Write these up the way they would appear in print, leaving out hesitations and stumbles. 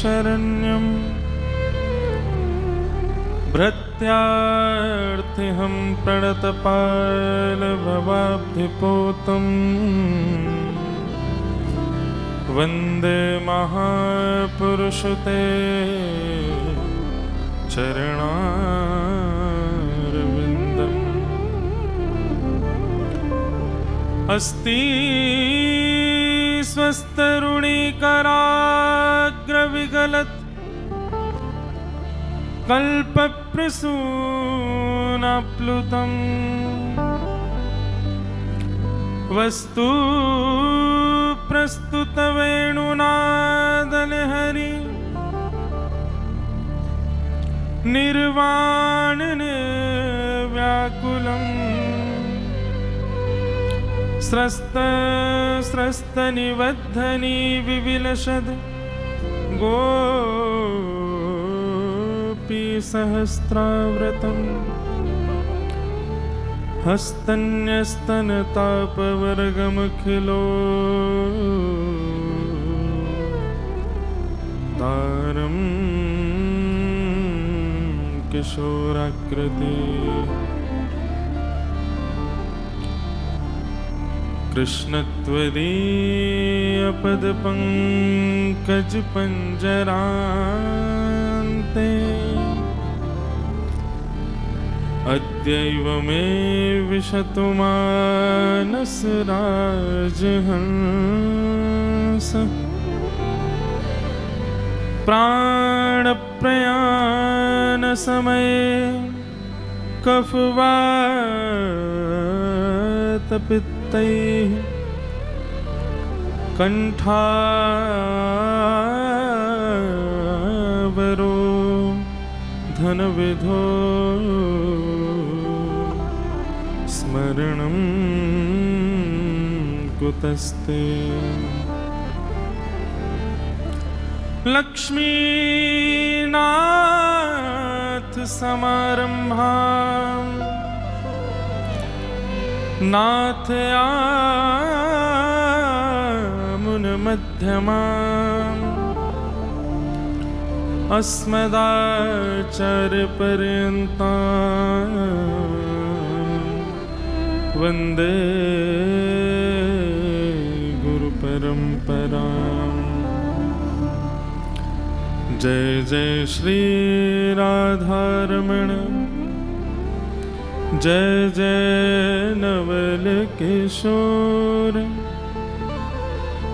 शरण्यं भृत्यार्थिहं प्रणतपालभवाब्धिपोतम् वन्दे महापुरुषते चरणारविन्दम्। अस्ति स्वस्तरुणीकराग्रविगलत् कल्पप्रसूनाप्लुतम् वस्तु प्रस्तुतवेणुनादलहरि निर्वाणने व्याकुलम् स्रस्तनिबद्धनी विविलसद् गोपीसहस्राव्रतम् हस्तन्यस्तनतापवर्गमखिलो तारं किशोराकृति कृष्णत्वदीयपदपङ्कजपञ्जरान्ते अद्यैव मे विशतु मानसराजहंस प्राणप्रयाणसमये कफवातपित्तैः कण्ठावरो धनविधो स्मरणं कुतस्ते। लक्ष्मीनाथ समारम्भां नाथयामुनमध्यमाम् अस्मदाचार्यपर्यन्तां वन्दे गुरुपरम्पराम्। जय जय श्री राधारमण, जय जय नवल किशोर,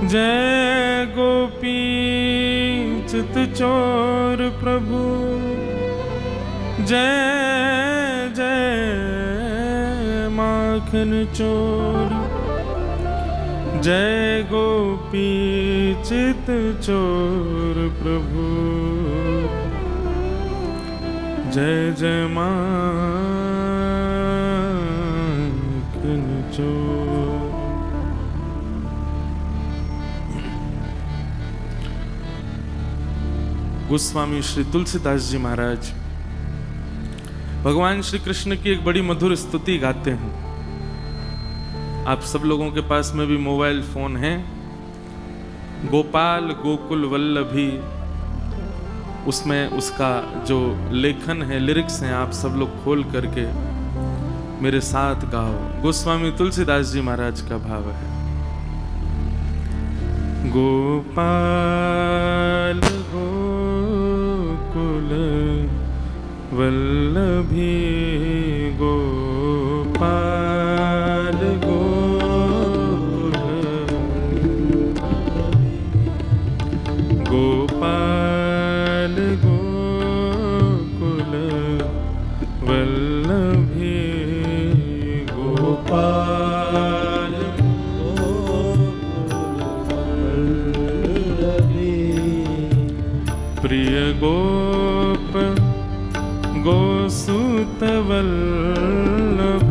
जय गोपी चित्तचोर प्रभु, जय जय माखन चोर, जय गोपी चित्तचोर प्रभु, जय जय माखन चोर। गोस्वामी श्री तुलसीदास जी महाराज भगवान श्री कृष्ण की एक बड़ी मधुर स्तुति गाते हैं। आप सब लोगों के पास में भी मोबाइल फोन है। गोपाल गोकुल वल्लभी, उसमें उसका जो लेखन है, लिरिक्स हैं, आप सब लोग खोल करके मेरे साथ गाओ। गोस्वामी तुलसीदास जी महाराज का भाव है। गोपाल गोकुल वल्लभी, गोपाल गोकुल, गोपाल गोकुल वल्लभी, गोपाल प्रिय गोप गोसुत वल्लभ,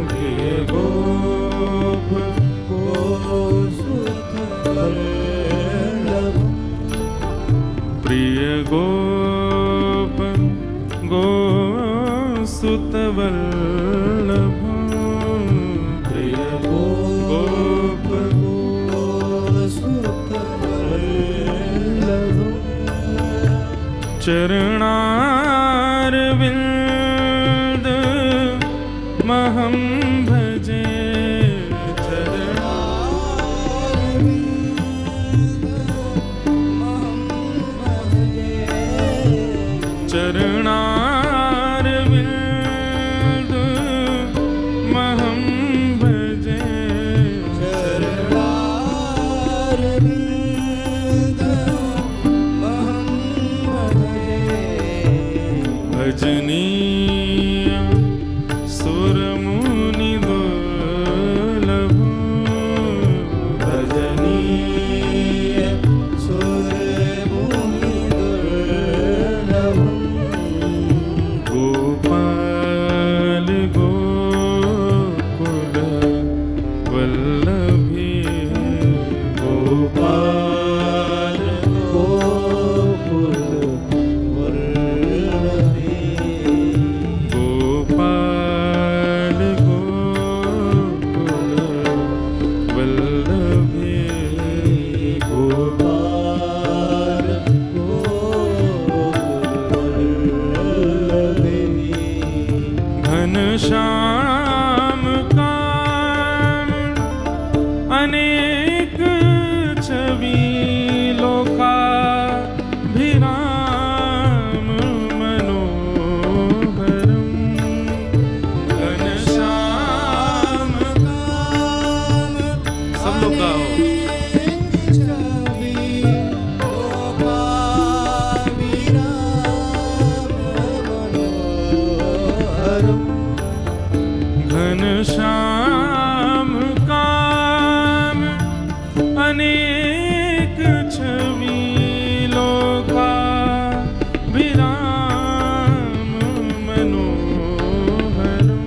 प्रिय गोप गोसुत वल्लभ, प्रिय गोप गोसुत वल्लभ, प्रिय गोप गोसुत वल्लभ, चरणारविंद महं भजे चरणारविंद महं भजे भजनीय सुरमुनि दुर्लभ भजनीय सुरमुनि दुर्लभ गोपाल गोकुल वल्लभी गोपाल गोकुल वल्लभी गोपाल गोकुल वल्लभी गोपाल गोकुल वल्लभी घनश्याम काम अनेक छवि लोकाभिराम मनोहरम घनश्याम काम सब लोग गाओ छवि लोकाभिराम मनोहरम घनश्याम काम अनेक छवि लोकाभिराम मनोहरम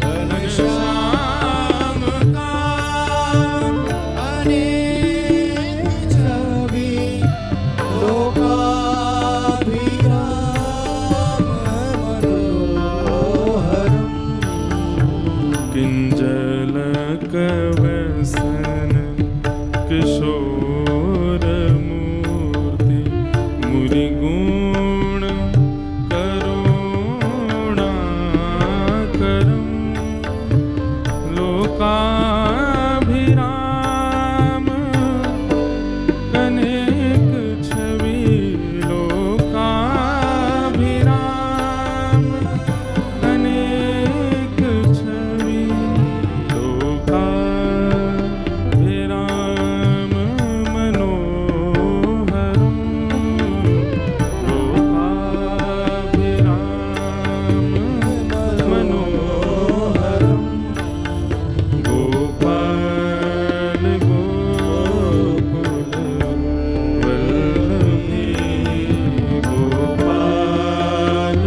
घनश्याम काम अनेक छवि लोकाभिराम मनोहरम किंजलकवसन किशोर मूर्ति मुरिगुण करुणाकरम लोकाभिराम अनेक छवि लोकाभिराम अनेक छवि लोकाभिराम मनोहरम लोकाभिराम मनोहरम गोपाल गोकुल वल्लभी गोपाल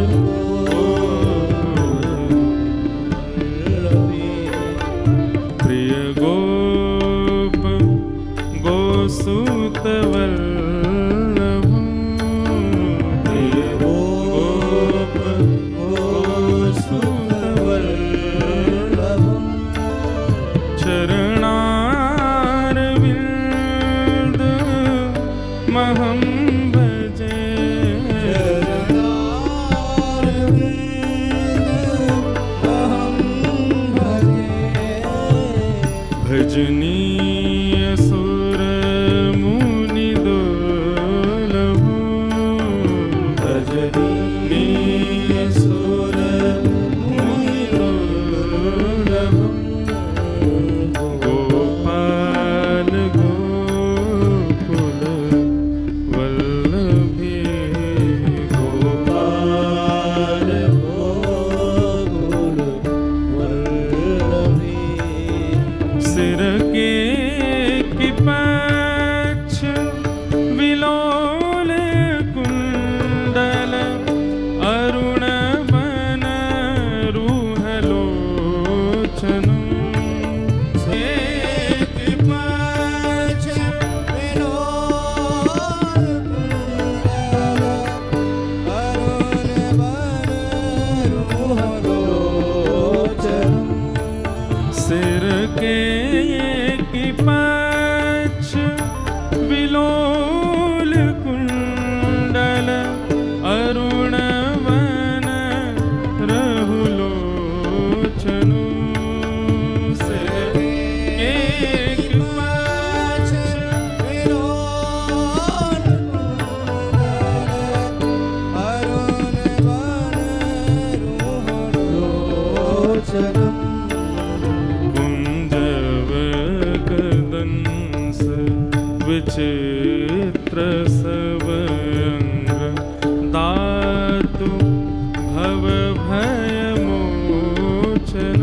प्रिय गोप गोसुत वल्लभ प्रिय गोप गोसुत वल्लभ चरणारविंद महं भजे भजनीय सुरमुनि दुर्लभ भजनीय सुरमुनि दुर्लभ गोपाल गोकुल वल्लभ विचित्र सब अंग दातु भव भय मोचन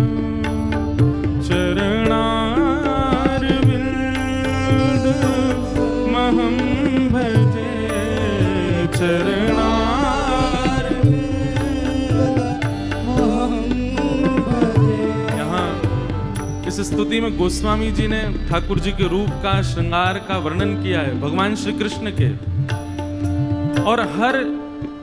चरणारविंद महं भजे इस स्तुति में गोस्वामी जी ने ठाकुर जी के रूप का, श्रृंगार का वर्णन किया है भगवान श्री कृष्ण के। और हर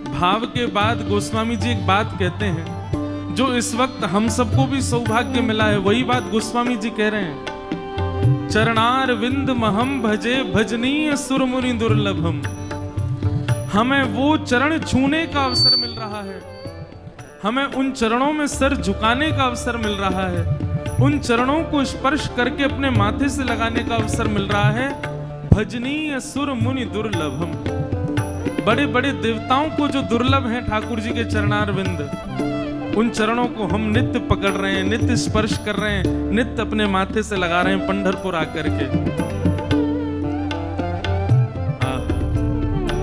भाव के बाद गोस्वामी जी एक बात कहते हैं जो इस वक्त हम सबको भी सौभाग्य मिला है, वही बात गोस्वामी जी कह रहे हैं। चरणार विंद महम भजे भजनीय सुरमुनि दुर्लभम। हमें वो चरण छूने का अवसर मिल रहा है, हमें उन चरणों में सर झुकाने का अवसर मिल रहा है, उन चरणों को स्पर्श करके अपने माथे से लगाने का अवसर मिल रहा है। भजनीय सुर मुनि दुर्लभम। बड़े बड़े देवताओं को जो दुर्लभ हैं ठाकुर जी के चरणारविंद, उन चरणों को हम नित्य पकड़ रहे हैं, नित्य स्पर्श कर रहे हैं, नित्य अपने माथे से लगा रहे हैं पंढरपुर आकर के।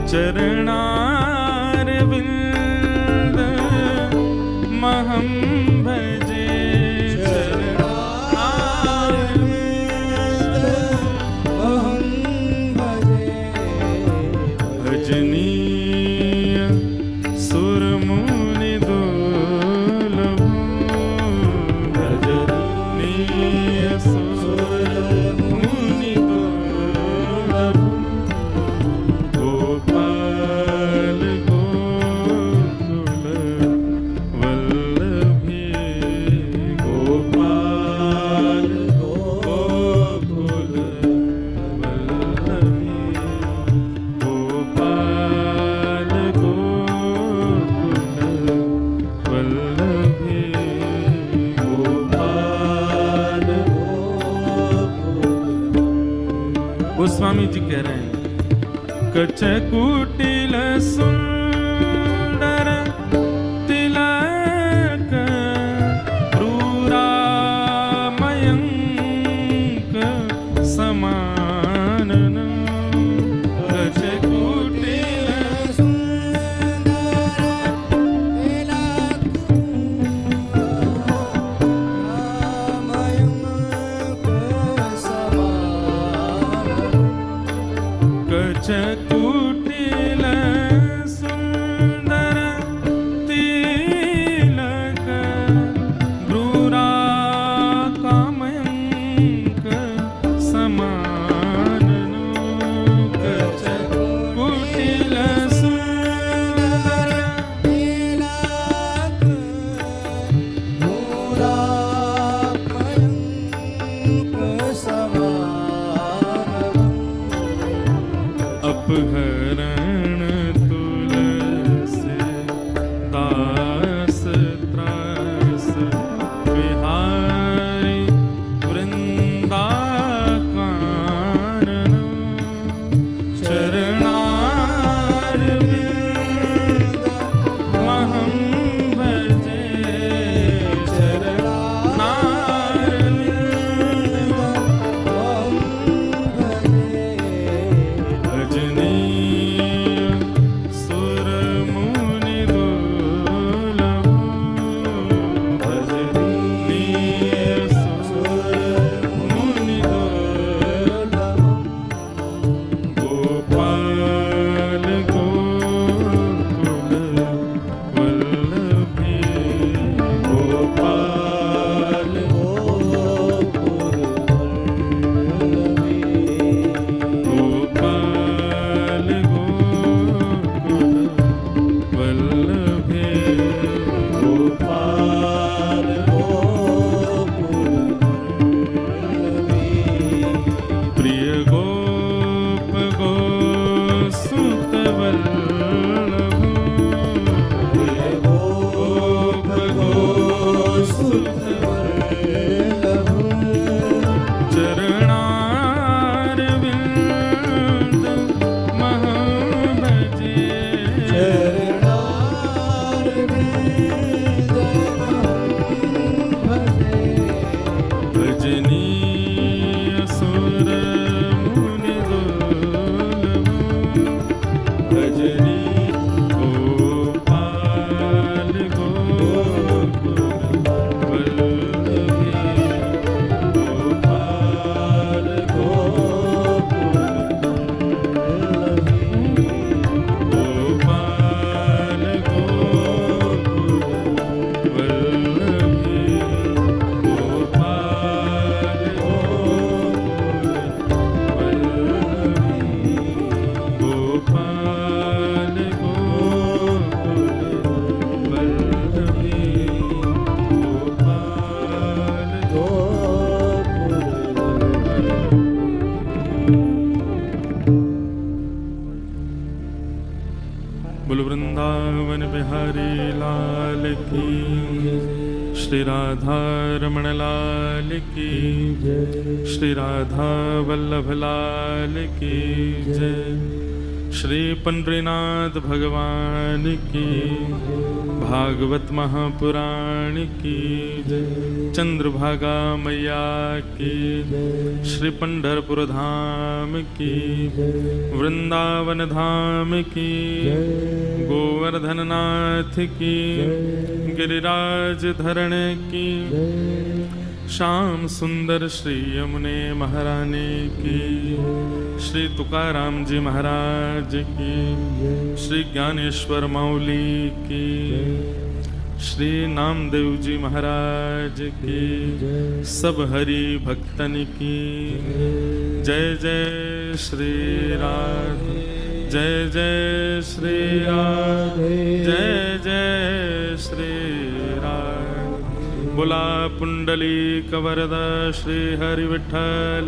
चरणारविंद महं भजे भजनीय सुरमुनि दुर्लभ। भजनीय सुरमुनि दुर्लभ। गोपाल गोकुल वल्लभी। गोपाल गोकुल वल्लभी। गोपाल गोकुल वल्लभी। गोपाल गोस्वामी जी कह रहे हैं कचकुटिल सुंदर तिलक क्रूरामयंक समानन। कचकुटिल कचकुटिल सुंदर तिलक क्रूराकामयंक समानन। कचकुटिल सुंदर तिलक क्रूरामयंक समानम। अपहरण तुलसी दास त्रास विहारी वृंदाकानन। चरणारविंद महं भजे। चरणारविंद भजनीय सुरमुनि दुर्लभ। भजनीय सुरमुनि दुर्लभ। गोपाल बोल वृंदावन बिहारी लाल की, श्री राधा रमण लाल की, श्री राधा वल्लभ लाल की जय। श्री पंडरीनाथ भगवान की, भागवत महापुराण की जय। चंद्रभागा मैया की, श्री पंढरपुर धाम की, वृंदावन धाम की, गोवर्धन नाथ की, गिरिराज धरण की, श्याम सुंदर श्री यमुने महारानी की, श्री तुकाराम जी महाराज की, श्री ज्ञानेश्वर मौली की, श्री नामदेव जी महाराज की, सब हरि भक्तन की जय। जय श्री राधे, जय जय श्री राधे, जय जय श्री राधे। बोला पुंडली कवरद श्री हरि विठ्ठल,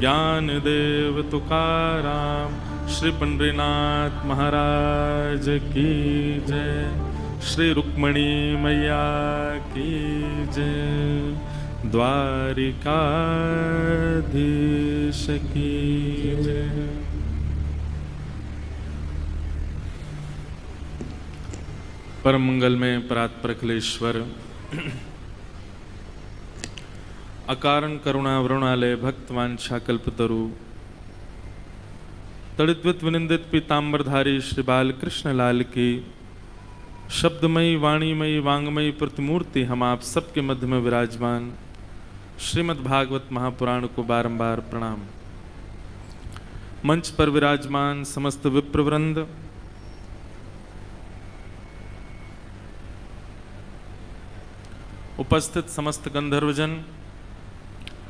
ज्ञान देव तुकाराम, श्री पंडरीनाथ महाराज की जय। श्री रुक्मणी मैया की जय। द्वारिकाधीश की जय। परम मंगल में परात्पर अखिलेश्वर, अकारण करुणा वरुणालय भक्तवांछा कल्पतरु, तड़िद्वित विनिंदित पीताम्बरधारी श्री बाल कृष्ण लाल की शब्दमयी वाणीमयी वांगमयी प्रतिमूर्ति हम आप सबके मध्य में विराजमान श्रीमद् भागवत महापुराण को बारंबार प्रणाम। मंच पर विराजमान समस्त विप्रवृंद, उपस्थित समस्त गंधर्वजन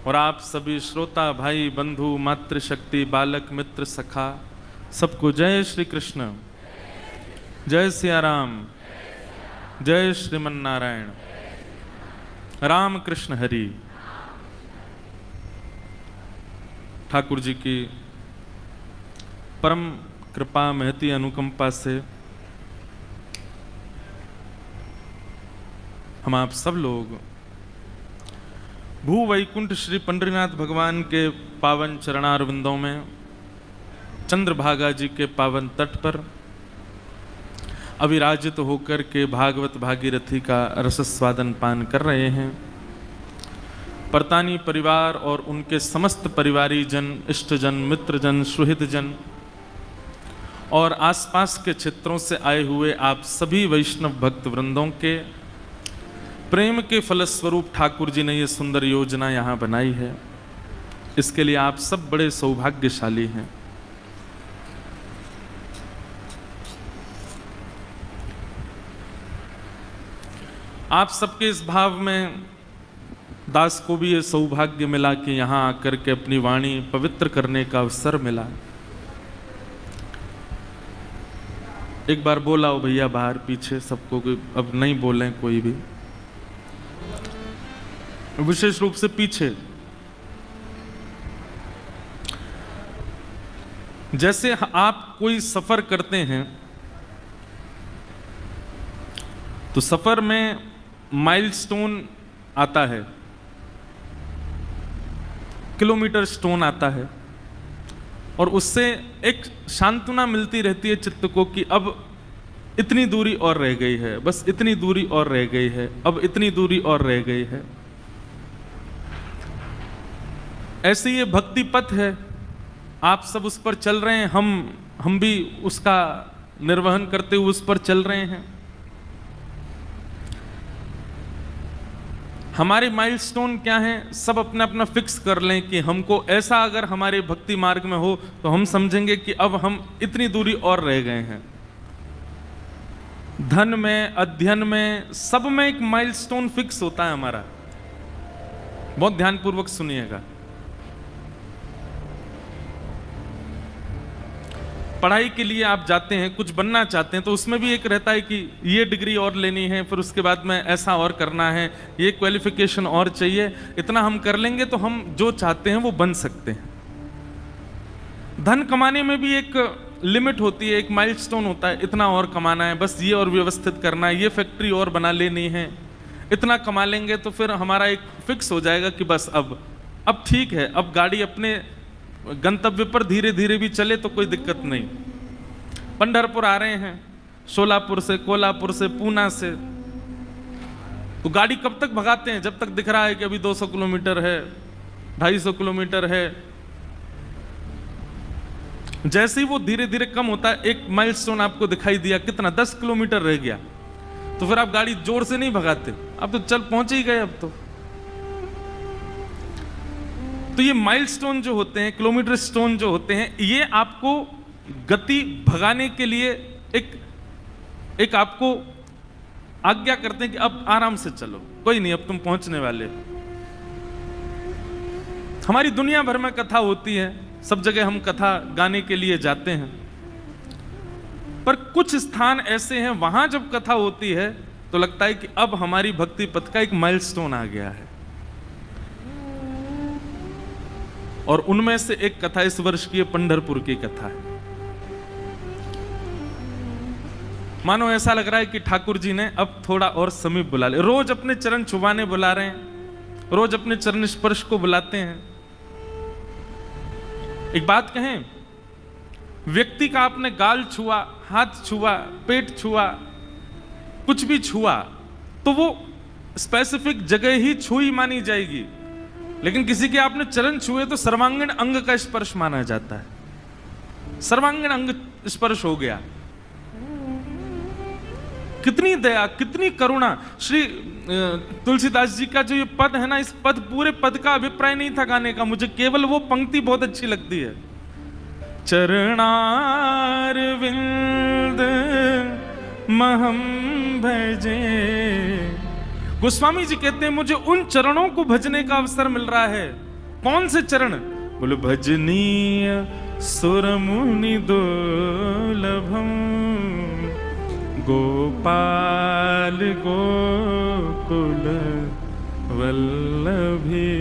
और आप सभी श्रोता भाई बंधु मातृशक्ति बालक मित्र सखा, सबको जय श्री कृष्ण, जय सिया राम, जय श्रीमन नारायण, राम कृष्ण हरि। ठाकुर जी की परम कृपा महती अनुकंपा से हम आप सब लोग भू वैकुंठ श्री पंडरीनाथ भगवान के पावन चरणारविंदों में चंद्रभागा जी के पावन तट पर अविराजित होकर के भागवत भागीरथी का रसस्वादन पान कर रहे हैं। परतानी परिवार और उनके समस्त परिवारी जन, इष्टजन, मित्रजन, सुहृदजन और आसपास के क्षेत्रों से आए हुए आप सभी वैष्णव भक्त वृंदों के प्रेम के फलस्वरूप ठाकुर जी ने ये सुंदर योजना यहाँ बनाई है। इसके लिए आप सब बड़े सौभाग्यशाली हैं। आप सबके इस भाव में दास को भी ये सौभाग्य मिला कि यहाँ आकर के अपनी वाणी पवित्र करने का अवसर मिला। एक बार बोला हो भैया बाहर पीछे सबको, अब नहीं बोलें कोई भी, विशेष रूप से पीछे। जैसे आप कोई सफर करते हैं तो सफर में माइलस्टोन आता है, किलोमीटर स्टोन आता है और उससे एक सांत्वना मिलती रहती है चित्त को कि अब इतनी दूरी और रह गई है, बस इतनी दूरी और रह गई है, अब इतनी दूरी और रह गई है। ऐसे ये भक्ति पथ है, आप सब उस पर चल रहे हैं, हम भी उसका निर्वहन करते हुए उस पर चल रहे हैं। हमारे माइलस्टोन क्या हैं, सब अपना अपना फिक्स कर लें कि हमको ऐसा अगर हमारे भक्ति मार्ग में हो तो हम समझेंगे कि अब हम इतनी दूरी और रह गए हैं। धन में, अध्ययन में, सब में एक माइलस्टोन फिक्स होता है हमारा। बहुत ध्यानपूर्वक सुनिएगा। पढ़ाई के लिए आप जाते हैं, कुछ बनना चाहते हैं, तो उसमें भी एक रहता है कि ये डिग्री और लेनी है, फिर उसके बाद में ऐसा और करना है, ये क्वालिफिकेशन और चाहिए, इतना हम कर लेंगे तो हम जो चाहते हैं वो बन सकते हैं। धन कमाने में भी एक लिमिट होती है, एक माइलस्टोन होता है, इतना और कमाना है, बस ये और व्यवस्थित करना है, ये फैक्ट्री और बना लेनी है, इतना कमा लेंगे तो फिर हमारा एक फिक्स हो जाएगा कि बस अब ठीक है, अब गाड़ी अपने गंतव्य पर धीरे धीरे भी चले तो कोई दिक्कत नहीं। पंढरपुर आ रहे हैं, सोलापुर से, कोल्हापुर से, पूना से, तो गाड़ी कब तक भगाते हैं? जब तक दिख रहा है कि अभी 200 किलोमीटर है, 250 किलोमीटर है। जैसे ही वो धीरे धीरे कम होता है, एक माइलस्टोन आपको दिखाई दिया, कितना 10 किलोमीटर रह गया, तो फिर आप गाड़ी जोर से नहीं भगाते, अब तो चल पहुंच ही गए अब तो ये माइलस्टोन जो होते हैं, किलोमीटर स्टोन जो होते हैं, ये आपको गति भगाने के लिए एक आपको आज्ञा करते हैं कि अब आराम से चलो, कोई नहीं, अब तुम पहुंचने वाले। हमारी दुनिया भर में कथा होती है, सब जगह हम कथा गाने के लिए जाते हैं, पर कुछ स्थान ऐसे हैं वहां जब कथा होती है तो लगता है कि अब हमारी भक्ति पथ का एक माइलस्टोन आ गया है। और उनमें से एक कथा इस वर्ष की पंढरपुर की कथा है। मानो ऐसा लग रहा है कि ठाकुर जी ने अब थोड़ा और समीप बुला ले, रोज अपने चरण छुबाने बुला रहे हैं, रोज अपने चरण स्पर्श को बुलाते हैं। एक बात कहें, व्यक्ति का आपने गाल छुआ, हाथ छुआ, पेट छुआ, कुछ भी छुआ तो वो स्पेसिफिक जगह ही छुई मानी जाएगी, लेकिन किसी के आपने चरण छुए तो सर्वांगीण अंग का स्पर्श माना जाता है, सर्वांगीण अंग स्पर्श हो गया। कितनी दया, कितनी करुणा। श्री तुलसीदास जी का जो ये पद है ना, इस पद, पूरे पद का अभिप्राय नहीं था गाने का, मुझे केवल वो पंक्ति बहुत अच्छी लगती है, चरणार विंद महम भजे। गोस्वामी जी कहते हैं मुझे उन चरणों को भजने का अवसर मिल रहा है। कौन से चरण? बोले भजनीय सुरमुनि दुर्लभम गोपाल गोकुल वल्लभी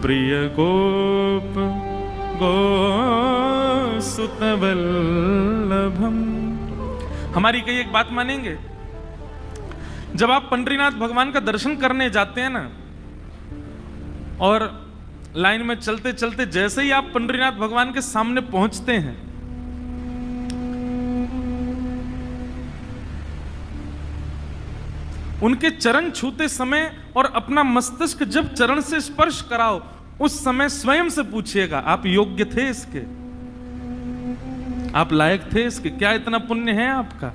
प्रिय गोप गोसुत वल्लभम। हमारी कई एक बात मानेंगे, जब आप पंढरीनाथ भगवान का दर्शन करने जाते हैं ना, और लाइन में चलते चलते जैसे ही आप पंढरीनाथ भगवान के सामने पहुंचते हैं, उनके चरण छूते समय और अपना मस्तिष्क जब चरण से स्पर्श कराओ, उस समय स्वयं से पूछिएगा, आप योग्य थे इसके? आप लायक थे इसके? क्या इतना पुण्य है आपका?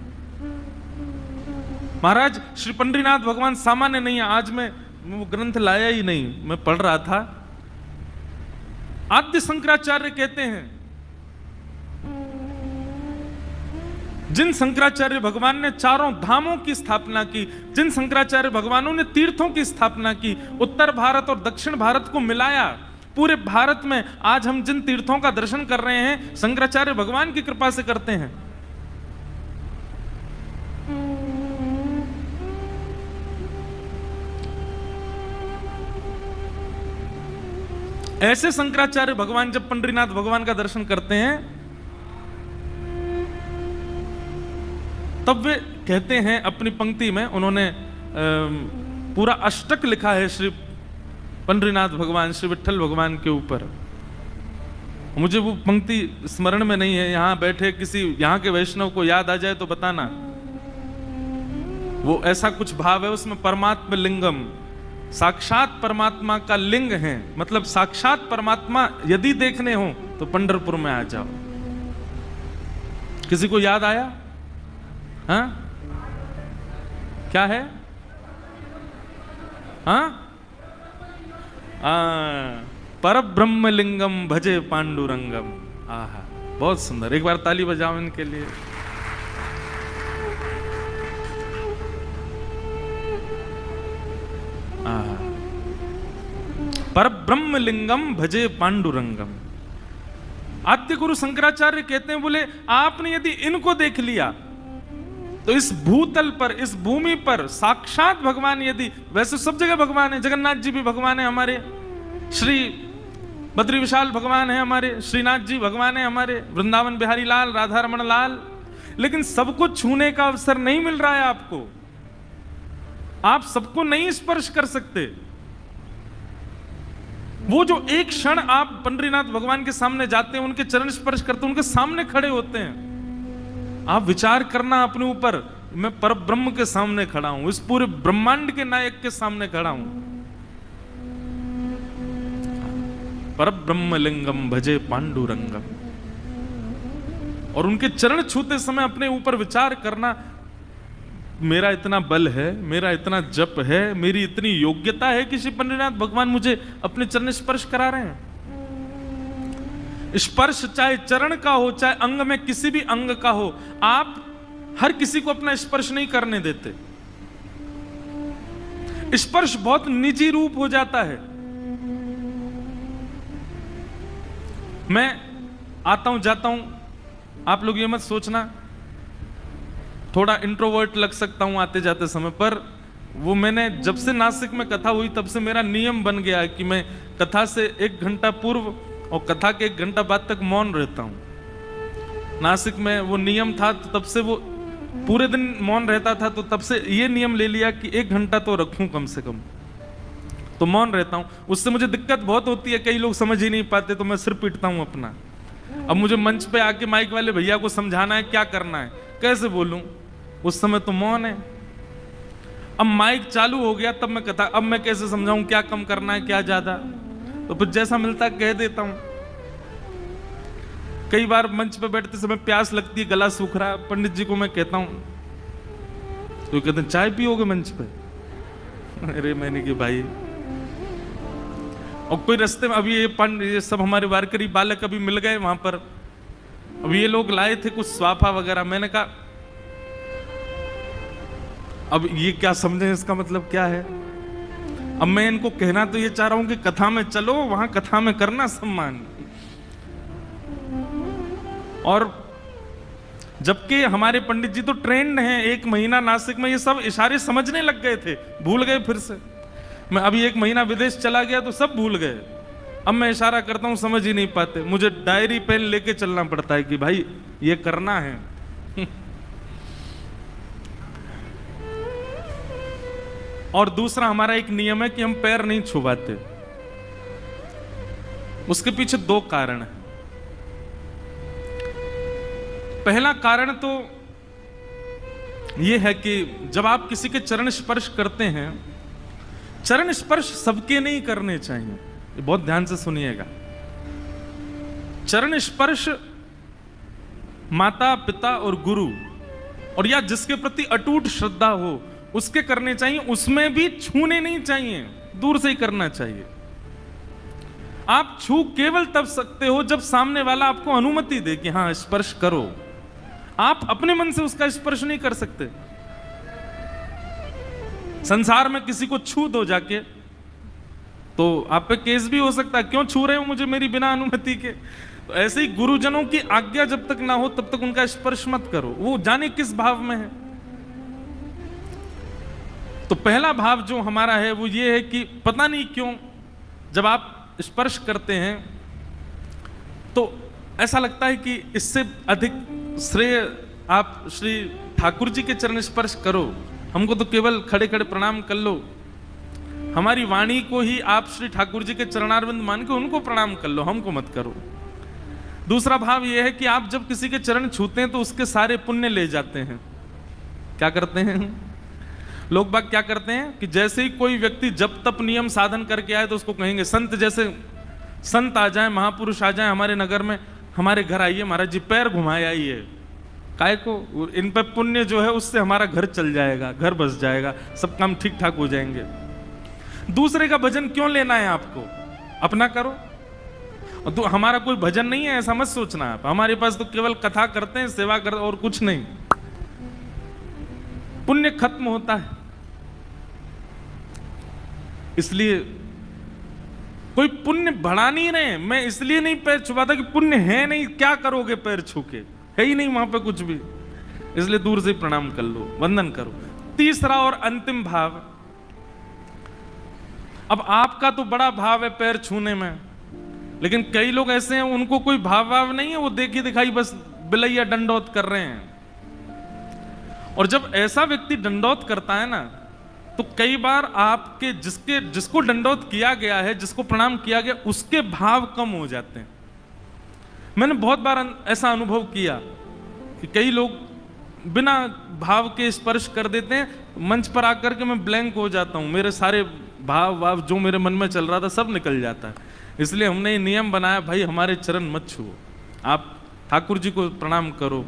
महाराज, श्री पंढरीनाथ भगवान सामान्य नहीं है। आज मैं वो ग्रंथ लाया ही नहीं, मैं पढ़ रहा था। आद्य शंकराचार्य कहते हैं, जिन शंकराचार्य भगवान ने चारों धामों की स्थापना की, जिन शंकराचार्य भगवानों ने तीर्थों की स्थापना की, उत्तर भारत और दक्षिण भारत को मिलाया, पूरे भारत में आज हम जिन तीर्थों का दर्शन कर रहे हैं, शंकराचार्य भगवान की कृपा से करते हैं। ऐसे शंकराचार्य भगवान जब पंढरीनाथ भगवान का दर्शन करते हैं, तब वे कहते हैं अपनी पंक्ति में, उन्होंने पूरा अष्टक लिखा है श्री पंढरीनाथ भगवान, श्री विट्ठल भगवान के ऊपर। मुझे वो पंक्ति स्मरण में नहीं है, यहां बैठे किसी यहां के वैष्णव को याद आ जाए तो बताना। वो ऐसा कुछ भाव है उसमें, परमात्मा लिंगम, साक्षात परमात्मा का लिंग है, मतलब साक्षात परमात्मा यदि देखने हो तो पंढरपुर में आ जाओ। किसी को याद आया? हाँ, क्या है? हाँ, परब्रह्म लिंगम भजे पांडुरंगम। आहा, बहुत सुंदर। एक बार ताली बजाओ इनके लिए। परब्रह्म लिंगम भजे पांडुरंगम। आद्य गुरु शंकराचार्य कहते हैं, बोले आपने यदि इनको देख लिया तो इस भूतल पर, इस भूमि पर साक्षात भगवान, यदि वैसे सब जगह भगवान है, जगन्नाथ जी भी भगवान है हमारे, श्री बद्री विशाल भगवान है हमारे, श्रीनाथ जी भगवान है हमारे, वृंदावन बिहारी लाल, राधा रमण लाल, लेकिन सबको छूने का अवसर नहीं मिल रहा है आपको। आप सबको नहीं स्पर्श कर सकते। वो जो एक क्षण आप पंडरीनाथ भगवान के सामने जाते हैं, उनके चरण स्पर्श करते हैं, उनके सामने खड़े होते हैं, आप विचार करना अपने ऊपर, मैं परब्रह्म के सामने खड़ा हूं, इस पूरे ब्रह्मांड के नायक के सामने खड़ा हूं। परब्रह्म लिंगम भजे पांडुरंगम। और उनके चरण छूते समय अपने ऊपर विचार करना, मेरा इतना बल है, मेरा इतना जप है, मेरी इतनी योग्यता है कि श्री पंडरीनाथ भगवान मुझे अपने चरण स्पर्श करा रहे हैं। स्पर्श चाहे चरण का हो, चाहे अंग में किसी भी अंग का हो, आप हर किसी को अपना स्पर्श नहीं करने देते। स्पर्श बहुत निजी रूप हो जाता है। मैं आता हूं जाता हूं, आप लोग ये मत सोचना थोड़ा इंट्रोवर्ट लग सकता हूं आते जाते समय, पर वो मैंने जब से नासिक में कथा हुई तब से मेरा नियम बन गया है कि मैं कथा से 1 घंटा पूर्व और कथा के 1 घंटा बाद तक मौन रहता हूं। नासिक में वो नियम था, तो तब से वो पूरे दिन मौन रहता था, तो तब से ये नियम ले लिया कि 1 घंटा तो रखूं कम से कम, तो मौन रहता हूं। उससे मुझे दिक्कत बहुत होती है, कई लोग समझ ही नहीं पाते तो मैं सिर पीटता हूं अपना। अब मुझे मंच पे आके माइक वाले भैया को समझाना है क्या करना है, कैसे बोलूं, उस समय तो मौन है। अब माइक चालू हो गया तब मैं कथा, अब मैं कैसे समझाऊं क्या कम करना है क्या ज्यादा, तो फिर जैसा मिलता है कह देता हूं। कई बार मंच पे बैठते समय प्यास लगती है, गला सूख रहा है, पंडित जी को मैं कहता हूं, तो कहते हैं चाय पियोगे मंच पे? अरे मैंने कि भाई, और कोई रास्ते में अभी ये सब हमारे वारकरी बालक अभी मिल गए वहां पर, अब ये लोग लाए थे कुछ स्वाफा वगैरह, मैंने कहा अब ये क्या समझे, इसका मतलब क्या है। अब मैं इनको कहना तो ये चाह रहा हूं कि कथा में चलो, वहां कथा में करना सम्मान। और जबकि हमारे पंडित जी तो ट्रेंड हैं, 1 महीना नासिक में ये सब इशारे समझने लग गए थे, भूल गए फिर से। मैं अभी 1 महीना विदेश चला गया तो सब भूल गए। अब मैं इशारा करता हूं समझ ही नहीं पाते, मुझे डायरी पेन लेके चलना पड़ता है कि भाई ये करना है। और दूसरा हमारा एक नियम है कि हम पैर नहीं छुपाते। उसके पीछे 2 कारण हैं। पहला कारण तो यह है कि जब आप किसी के चरण स्पर्श करते हैं, चरण स्पर्श सबके नहीं करने चाहिए, ये बहुत ध्यान से सुनिएगा। चरण स्पर्श माता पिता और गुरु और या जिसके प्रति अटूट श्रद्धा हो उसके करने चाहिए, उसमें भी छूने नहीं चाहिए, दूर से ही करना चाहिए। आप छू केवल तब सकते हो जब सामने वाला आपको अनुमति दे कि हां स्पर्श करो। आप अपने मन से उसका स्पर्श नहीं कर सकते। संसार में किसी को छू दो जाके तो आप पे केस भी हो सकता है, क्यों छू रहे हो मुझे मेरी बिना अनुमति के। तो ऐसे ही गुरुजनों की आज्ञा जब तक ना हो तब तक उनका स्पर्श मत करो, वो जाने किस भाव में है। तो पहला भाव जो हमारा है वो ये है कि पता नहीं क्यों जब आप स्पर्श करते हैं तो ऐसा लगता है कि इससे अधिक श्रेय आप श्री ठाकुर जी के चरण स्पर्श करो, हमको तो केवल खड़े खड़े प्रणाम कर लो। हमारी वाणी को ही आप श्री ठाकुर जी के चरणारविंद मान के उनको प्रणाम कर लो, हमको मत करो। दूसरा भाव यह है कि आप जब किसी के चरण छूते हैं तो उसके सारे पुण्य ले जाते हैं। क्या करते हैं लोग बाग, क्या करते हैं कि जैसे ही कोई व्यक्ति जब तप नियम साधन करके आए तो उसको कहेंगे, संत जैसे संत आ जाए, महापुरुष आ जाए हमारे नगर में, हमारे घर आइए महाराज जी, पैर घुमाए आइए। काय को? इन पे पुण्य जो है उससे हमारा घर चल जाएगा, घर बस जाएगा, सब काम ठीक ठाक हो जाएंगे। दूसरे का भजन क्यों लेना है आपको, अपना करो। और तो हमारा कोई भजन नहीं है ऐसा मत सोचना आप, हमारे पास तो केवल कथा करते हैं, सेवा करते और कुछ नहीं। पुण्य खत्म होता है, इसलिए कोई पुण्य बढ़ा नहीं रहे। मैं इसलिए नहीं पैर छुपाता कि पुण्य है नहीं, क्या करोगे पैर छू के, है ही नहीं वहां पे कुछ भी, इसलिए दूर से प्रणाम कर लो, वंदन करो। तीसरा और अंतिम भाव, अब आपका तो बड़ा भाव है पैर छूने में, लेकिन कई लोग ऐसे हैं, उनको कोई भाव नहीं है, वो देखी दिखाई बस बिलैया दंडौत कर रहे हैं। और जब ऐसा व्यक्ति दंडौत करता है ना, तो कई बार आपके जिसको दंडौत किया गया है, जिसको प्रणाम किया गया, उसके भाव कम हो जाते हैं। मैंने बहुत बार ऐसा अनुभव किया कि कई लोग बिना भाव के स्पर्श कर देते हैं, मंच पर आकर के मैं ब्लैंक हो जाता हूं, मेरे सारे भाव जो मेरे मन में चल रहा था सब निकल जाता है। इसलिए हमने ये नियम बनाया, भाई हमारे चरण मत छुओ, आप ठाकुर जी को प्रणाम करो।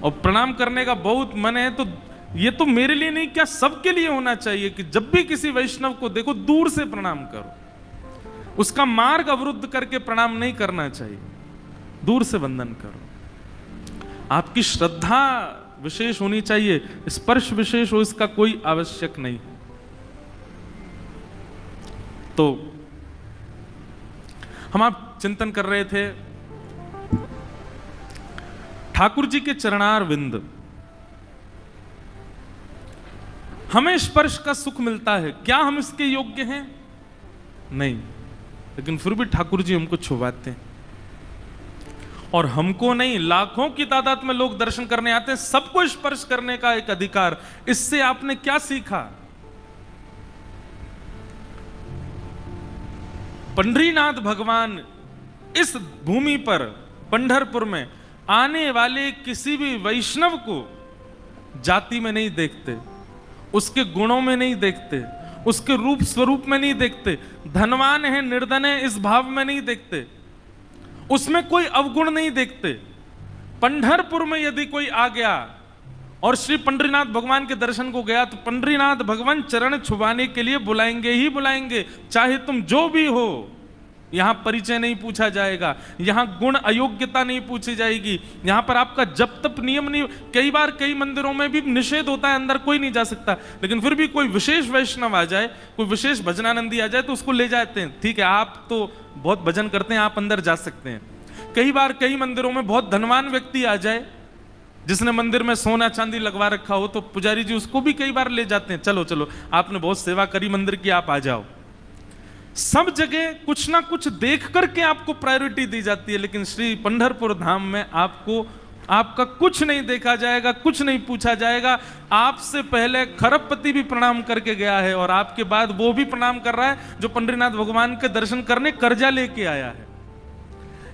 और प्रणाम करने का बहुत मन है, तो ये तो मेरे लिए नहीं, क्या सबके लिए होना चाहिए कि जब भी किसी वैष्णव को देखो दूर से प्रणाम करो। उसका मार्ग अवरुद्ध करके प्रणाम नहीं करना चाहिए, दूर से वंदन करो। आपकी श्रद्धा विशेष होनी चाहिए, स्पर्श विशेष हो इसका कोई आवश्यक नहीं। तो हम आप चिंतन कर रहे थे ठाकुर जी के चरणार विंद, हमें स्पर्श का सुख मिलता है, क्या हम इसके योग्य हैं? नहीं, लेकिन फिर भी ठाकुर जी हमको छुपाते हैं। और हमको नहीं, लाखों की तादाद में लोग दर्शन करने आते हैं, सबको स्पर्श करने का एक अधिकार। इससे आपने क्या सीखा? पंढरीनाथ भगवान इस भूमि पर पंढरपुर में आने वाले किसी भी वैष्णव को जाति में नहीं देखते, उसके गुणों में नहीं देखते, उसके रूप स्वरूप में नहीं देखते, धनवान है निर्धन है इस भाव में नहीं देखते, उसमें कोई अवगुण नहीं देखते। पंढरपुर में यदि कोई आ गया और श्री पंढरीनाथ भगवान के दर्शन को गया, तो पंढरीनाथ भगवान चरण छुपाने के लिए बुलाएंगे ही बुलाएंगे, चाहे तुम जो भी हो। यहां परिचय नहीं पूछा जाएगा, यहां गुण अयोग्यता नहीं पूछी जाएगी, यहां पर आपका जप तप नियम नहीं। कई बार कई मंदिरों में भी निषेध होता है, अंदर कोई नहीं जा सकता, लेकिन फिर भी कोई विशेष वैष्णव आ जाए, कोई विशेष भजनानंदी आ जाए तो उसको ले जाते हैं। ठीक है, आप तो बहुत भजन करते हैं, आप अंदर जा सकते हैं। कई बार कई मंदिरों में बहुत धनवान व्यक्ति आ जाए, जिसने मंदिर में सोना चांदी लगवा रखा हो, तो पुजारी जी उसको भी कई बार ले जाते हैं, चलो चलो आपने बहुत सेवा करी मंदिर की, आप आ जाओ। सब जगह कुछ ना कुछ देख करके आपको प्रायोरिटी दी जाती है, लेकिन श्री पंढरपुर धाम में आपका कुछ नहीं देखा जाएगा, कुछ नहीं पूछा जाएगा। आपसे पहले खरबपति भी प्रणाम करके गया है, और आपके बाद वो भी प्रणाम कर रहा है जो पंढरीनाथ भगवान के दर्शन करने कर्जा लेके आया है।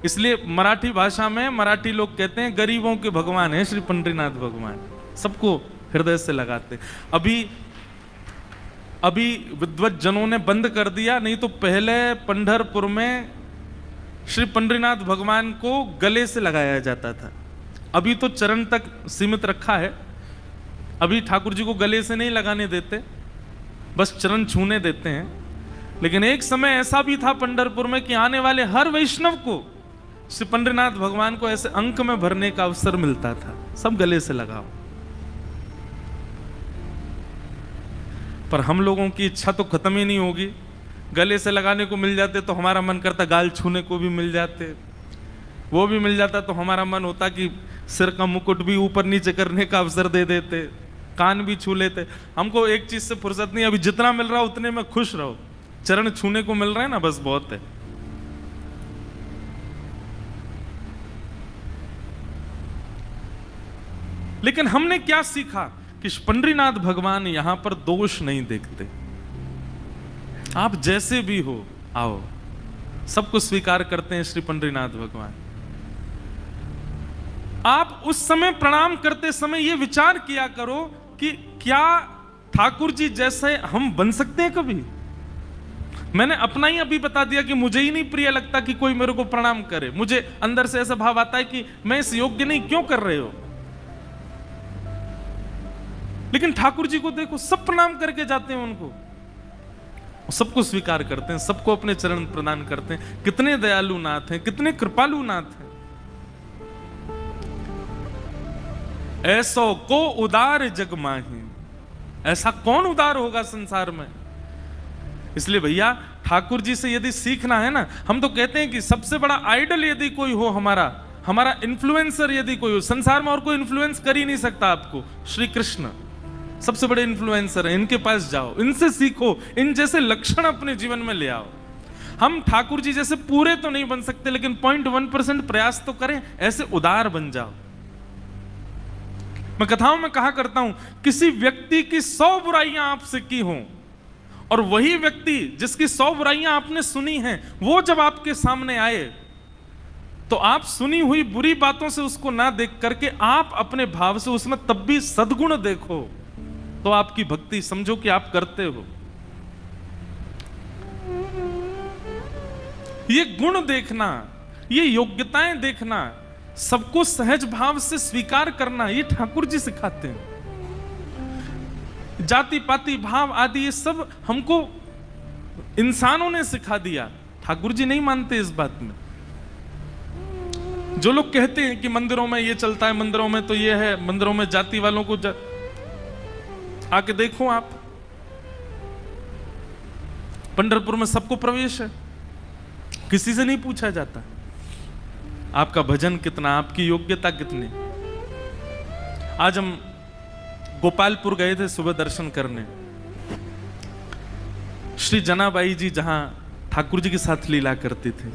इसलिए मराठी भाषा में मराठी लोग कहते हैं गरीबों के भगवान है श्री पंढरीनाथ भगवान, सबको हृदय से लगाते। अभी विद्वत जनों ने बंद कर दिया, नहीं तो पहले पंढरपुर में श्री पंढरीनाथ भगवान को गले से लगाया जाता था। अभी तो चरण तक सीमित रखा है, अभी ठाकुर जी को गले से नहीं लगाने देते, बस चरण छूने देते हैं। लेकिन एक समय ऐसा भी था पंढरपुर में कि आने वाले हर वैष्णव को श्री पंढरीनाथ भगवान को ऐसे अंक में भरने का अवसर मिलता था, सब गले से लगाओ। पर हम लोगों की इच्छा तो खत्म ही नहीं होगी, गले से लगाने को मिल जाते तो हमारा मन करता गाल छूने को भी मिल जाते, वो भी मिल जाता तो हमारा मन होता कि सिर का मुकुट भी ऊपर नीचे करने का अवसर दे देते, कान भी छू लेते। हमको एक चीज से फुर्सत नहीं, अभी जितना मिल रहा उतने में खुश रहो, चरण छूने को मिल रहा है ना, बस बहुत है। लेकिन हमने क्या सीखा कि पंढरीनाथ भगवान यहां पर दोष नहीं देखते, आप जैसे भी हो आओ, सबको स्वीकार करते हैं श्री पंढरीनाथ भगवान। आप उस समय प्रणाम करते समय यह विचार किया करो कि क्या ठाकुर जी जैसे हम बन सकते हैं कभी? मैंने अपना ही अभी बता दिया कि मुझे ही नहीं प्रिय लगता कि कोई मेरे को प्रणाम करे, मुझे अंदर से ऐसा भाव आता है कि मैं इस योग्य नहीं, क्यों कर रहे हो? लेकिन ठाकुर जी को देखो, सब प्रणाम करके जाते हैं उनको, सबको स्वीकार करते हैं, सबको अपने चरण प्रदान करते हैं। कितने दयालु नाथ हैं, कितने कृपालु नाथ हैं। ऐसो को उदार जग माही, ऐसा कौन उदार होगा संसार में? इसलिए भैया ठाकुर जी से यदि सीखना है ना, हम तो कहते हैं कि सबसे बड़ा आइडल यदि कोई हो, हमारा इन्फ्लुएंसर यदि कोई हो, संसार में और कोई इन्फ्लुएंस कर ही नहीं सकता आपको, श्री कृष्ण सबसे बड़े इन्फ्लुएंसर हैं, इनके पास जाओ, इनसे सीखो, इन जैसे लक्षण अपने जीवन में ले आओ। हम ठाकुर जी जैसे पूरे तो नहीं बन सकते, लेकिन 0.1% प्रयास तो करें, ऐसे उदार बन जाओ। मैं कथाओं में कहा करता हूं, किसी व्यक्ति की 100 बुराइयां आपसे की हों और वही व्यक्ति जिसकी 100 बुराइयां आपने सुनी हैं, वो जब आपके सामने आए तो आप सुनी हुई बुरी बातों से उसको ना देख करके आप अपने भाव से उसमें तब भी सद्गुण देखो, तो आपकी भक्ति समझो कि आप करते हो। ये गुण देखना, ये योग्यताएं देखना, सबको सहज भाव से स्वीकार करना, ये ठाकुर जी सिखाते हैं। जाति पाति भाव आदि ये सब हमको इंसानों ने सिखा दिया, ठाकुर जी नहीं मानते इस बात में। जो लोग कहते हैं कि मंदिरों में ये चलता है, मंदिरों में तो ये है, मंदिरों में जाति वालों को आके देखो आप, पंढरपुर में सबको प्रवेश है, किसी से नहीं पूछा जाता आपका भजन कितना, आपकी योग्यता कितनी। आज हम गोपालपुर गए थे सुबह दर्शन करने। श्री जनाबाई जी जहां ठाकुर जी के साथ लीला करती थी,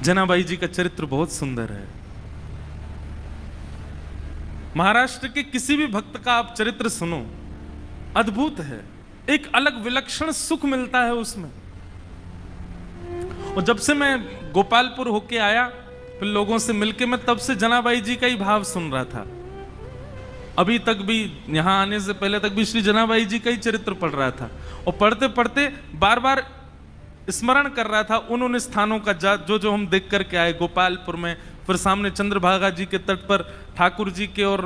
जनाबाई जी का चरित्र बहुत सुंदर है। महाराष्ट्र के किसी भी भक्त का आप चरित्र सुनो, अद्भुत है, एक अलग विलक्षण सुख मिलता है उसमें। और जब से मैं गोपालपुर होके आया, फिर लोगों से मिलके, मैं तब से जनाबाई जी का ही भाव सुन रहा था। अभी तक भी, यहां आने से पहले तक भी श्री जनाबाई जी का ही चरित्र पढ़ रहा था, और पढ़ते पढ़ते बार बार स्मरण कर रहा था उन स्थानों का जो जो हम देख करके आए गोपालपुर में। फिर सामने चंद्रभागा जी के तट पर ठाकुर जी के और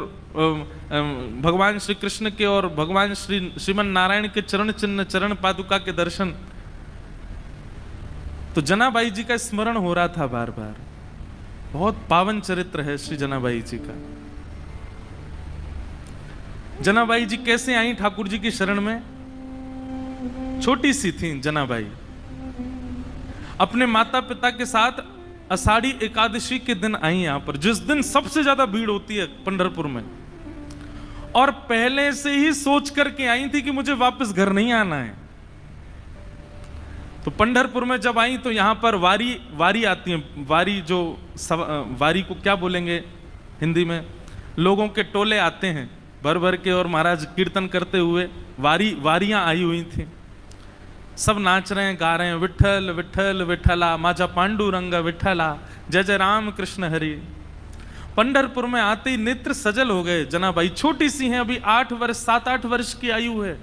भगवान श्री कृष्ण के और भगवान श्रीमन नारायण के चरण चिन्ह, चरण पादुका के दर्शन। तो जनाबाई जी का स्मरण हो रहा था बार बार। बहुत पावन चरित्र है श्री जनाबाई जी का। जनाबाई जी कैसे आई ठाकुर जी की शरण में? छोटी सी थी जनाबाई, अपने माता पिता के साथ आषाढ़ी एकादशी के दिन आई यहां पर, जिस दिन सबसे ज्यादा भीड़ होती है पंढरपुर में, और पहले से ही सोच करके आई थी कि मुझे वापस घर नहीं आना है। तो पंढरपुर में जब आई तो यहां पर वारी आती है, वारी को क्या बोलेंगे हिंदी में, लोगों के टोले आते हैं भर भर के, और महाराज कीर्तन करते हुए वारियां आई हुई थी। सब नाच रहे हैं, गा रहे हैं, विठल विठल विठला माझा पांडुरंग विठला, जय जय राम कृष्ण हरि। पंढरपुर में आते ही नेत्र सजल हो गए। जनाबाई छोटी सी हैं, अभी 7-8 वर्ष की आयु है।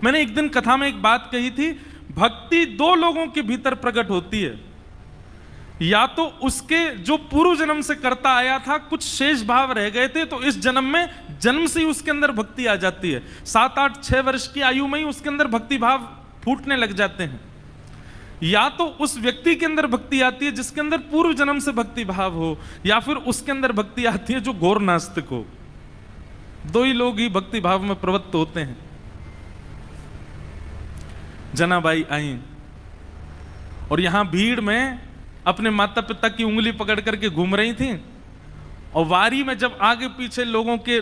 मैंने एक दिन कथा में एक बात कही थी, भक्ति 2 लोगों के भीतर प्रकट होती है, या तो उसके जो पूर्व जन्म से करता आया था, कुछ शेष भाव रह गए थे, तो इस जन्म में जन्म से ही उसके अंदर भक्ति आ जाती है। 7-8-6 वर्ष की आयु में ही उसके अंदर भक्ति भाव फूटने लग जाते हैं। या तो उस व्यक्ति के अंदर भक्ति आती है जिसके अंदर पूर्व जन्म से भक्ति भाव हो, या फिर उसके अंदर भक्ति आती है जो घोर नास्तिक हो। 2 ही लोग ही भक्ति भाव में प्रवृत्त होते हैं। जनाबाई आई और यहां भीड़ में अपने माता पिता की उंगली पकड़ करके घूम रही थी, और वारी में जब आगे पीछे लोगों के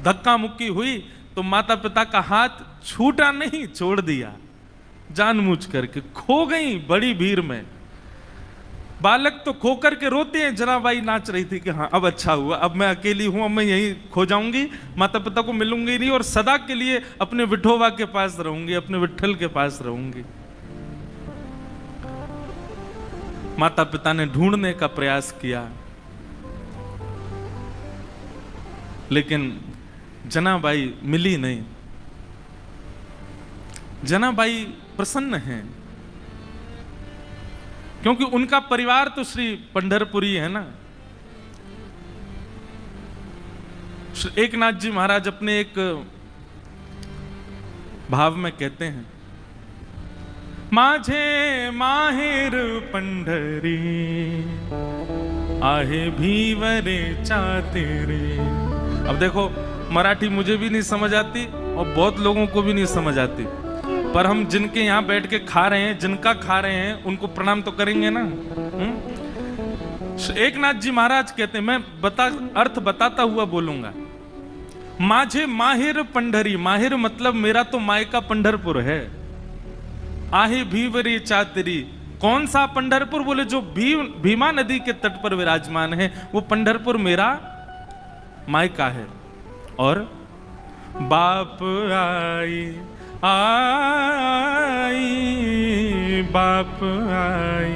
धक्का मुक्की हुई तो माता पिता का हाथ छूटा नहीं, छोड़ दिया जानबूझ करके, खो गई बड़ी भीड़ में। बालक तो खो करके रोते हैं, जनाबाई नाच रही थी कि हाँ अब अच्छा हुआ, अब मैं अकेली हूं, अब मैं यहीं खो जाऊंगी, माता पिता को मिलूंगी नहीं, और सदा के लिए अपने विठोबा के पास रहूंगी, अपने विठल के पास रहूंगी। माता पिता ने ढूंढने का प्रयास किया, लेकिन जनाबाई मिली नहीं। जनाबाई प्रसन्न हैं, क्योंकि उनका परिवार तो श्री पंढरपुरी है ना। श्री एकनाथ जी महाराज अपने एक भाव में कहते हैं, माझे माहेर पंढरी आहे भीवरे चातेरे। अब देखो, मराठी मुझे भी नहीं समझ आती और बहुत लोगों को भी नहीं समझ आती, पर हम जिनके यहाँ बैठ के खा रहे हैं, जिनका खा रहे हैं, उनको प्रणाम तो करेंगे ना। एकनाथ जी महाराज कहते हैं, मैं अर्थ बताता हुआ बोलूंगा। माझे माहिर पंढरी, माहिर मतलब मेरा तो मायका पंढरपुर है। आहे भीवरे चातरी, कौन सा पंढरपुर? बोले जो भीमा नदी के तट पर विराजमान है वो पंढरपुर मेरा मायका है। और बाप आई आई, बाप आई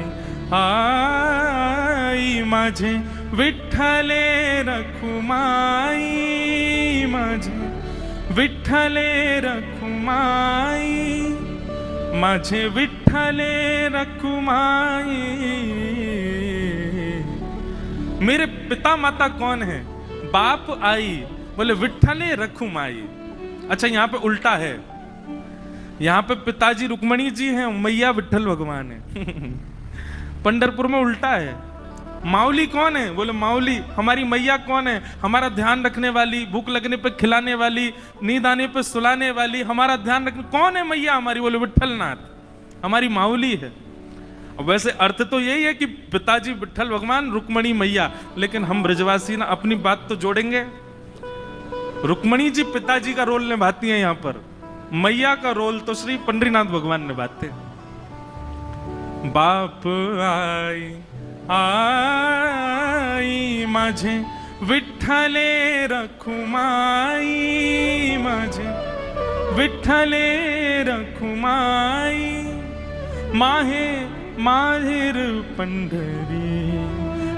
आई, माझे विठ्ठले रखुमाई, माझे विठ्ठले रखुमाई, माझे विठ्ठले रखुमाई। मेरे पिता माता कौन है? बाप आई, बोले विठ्ठले रखुमाई। अच्छा, यहां पे उल्टा है, यहां पे पिताजी रुक्मणी जी हैं, मैया विठ्ठल भगवान है। पंढरपुर में उल्टा है। माउली कौन है? बोले माउली हमारी मैया कौन है? हमारा ध्यान रखने वाली, भूख लगने पे खिलाने वाली, नींद आने पे सुलाने वाली, हमारा ध्यान रखने। कौन है मैया हमारी? बोले विठ्ठलनाथ हमारी माउली है। वैसे अर्थ तो यही है कि पिताजी विठ्ठल भगवान, रुक्मणी मैया, लेकिन हम ब्रजवासी ना अपनी बात तो जोड़ेंगे। रुक्मणी जी पिताजी का रोल निभाती हैं, यहां पर मैया का रोल तो श्री पंडरीनाथ भगवान निभाते हैं। बाप आई आई, माझे विठ्ठले रखुमाई, माझे विठ्ठले रखुमाई, माहे माहेर पंढरी,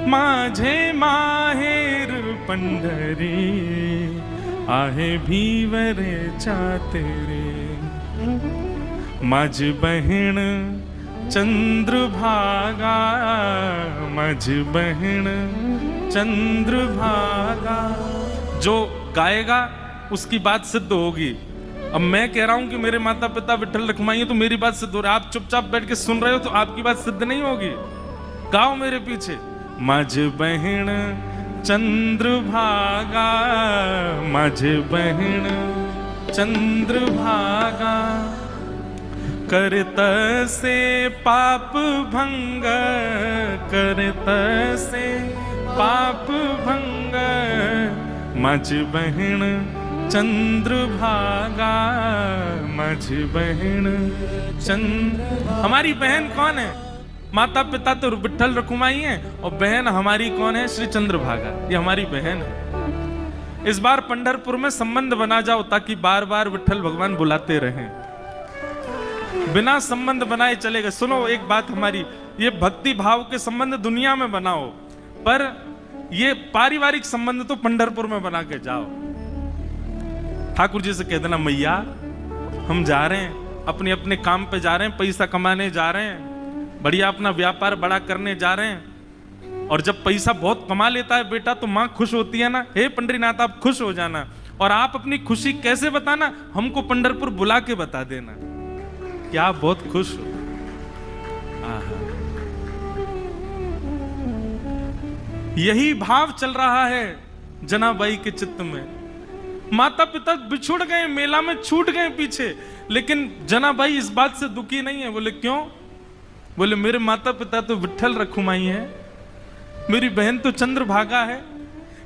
माझे माहेर पंढरी, आहे भीवरे चातरे, माझ बहिण चंद्रभागा, माझ बहिण चंद्रभागा। जो गाएगा उसकी बात सिद्ध होगी। अब मैं कह रहा हूं कि मेरे माता पिता विठ्ठल रखुमाई, तो मेरी बात सिद्ध हो रही है। आप चुपचाप बैठ के सुन रहे हो तो आपकी बात सिद्ध नहीं होगी। गाओ मेरे पीछे, माझ बहिण चंद्रभागा, माझ बहिण चंद्रभागा, करत से पाप भंग, करत से पाप भंग, माझ बहिण चंद्रभागा, माझ बहिण चंद्र। हमारी बहन कौन है? माता पिता तो विठ्ठल रखुमाई है, और बहन हमारी कौन है? श्री चंद्रभागा, ये हमारी बहन है। इस बार पंढरपुर में संबंध बना जाओ ताकि बार बार विठ्ठल भगवान बुलाते रहें। बिना संबंध बनाए चलेगा। सुनो एक बात हमारी, ये भक्ति भाव के संबंध दुनिया में बनाओ, पर ये पारिवारिक संबंध तो पंढरपुर में बना के जाओ। ठाकुर जी से कह देना, मैया हम जा रहे हैं, अपने अपने काम पे जा रहे हैं, पैसा कमाने जा रहे हैं, बढ़िया अपना व्यापार बड़ा करने जा रहे हैं। और जब पैसा बहुत कमा लेता है बेटा तो माँ खुश होती है ना, हे पंडरीनाथ आप खुश हो जाना। और आप अपनी खुशी कैसे बताना? हमको पंढरपुर बुला के बता देना कि आप बहुत खुश हो। यही भाव चल रहा है जनाबाई के चित्त में। माता पिता बिछुड़ गए, मेला में छूट गए पीछे, लेकिन जनाबाई इस बात से दुखी नहीं है। बोले क्यों? बोले मेरे माता पिता तो विठ्ठल रखुमाई है, मेरी बहन तो चंद्रभागा है।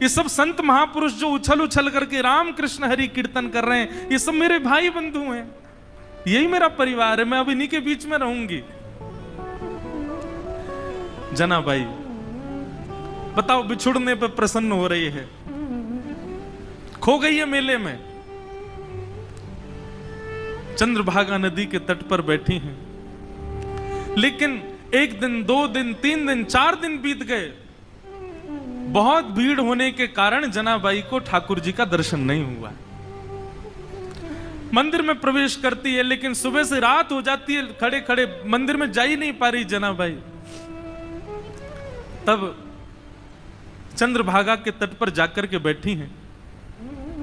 ये सब संत महापुरुष जो उछल उछल करके राम कृष्ण हरि कीर्तन कर रहे हैं, ये सब मेरे भाई बंधु हैं, यही मेरा परिवार है, मैं अब इन्हीं के बीच में रहूंगी। जनाबाई बताओ, बिछुड़ने पे प्रसन्न हो रही है, खो गई है मेले में, चंद्रभागा नदी के तट पर बैठी हैं। लेकिन एक दिन, 2 दिन, 3 दिन, 4 दिन बीत गए। बहुत भीड़ होने के कारण जनाबाई को ठाकुर जी का दर्शन नहीं हुआ। मंदिर में प्रवेश करती है, लेकिन सुबह से रात हो जाती है, खड़े खड़े मंदिर में जा ही नहीं पा रही जनाबाई। तब चंद्रभागा के तट पर जाकर के बैठी हैं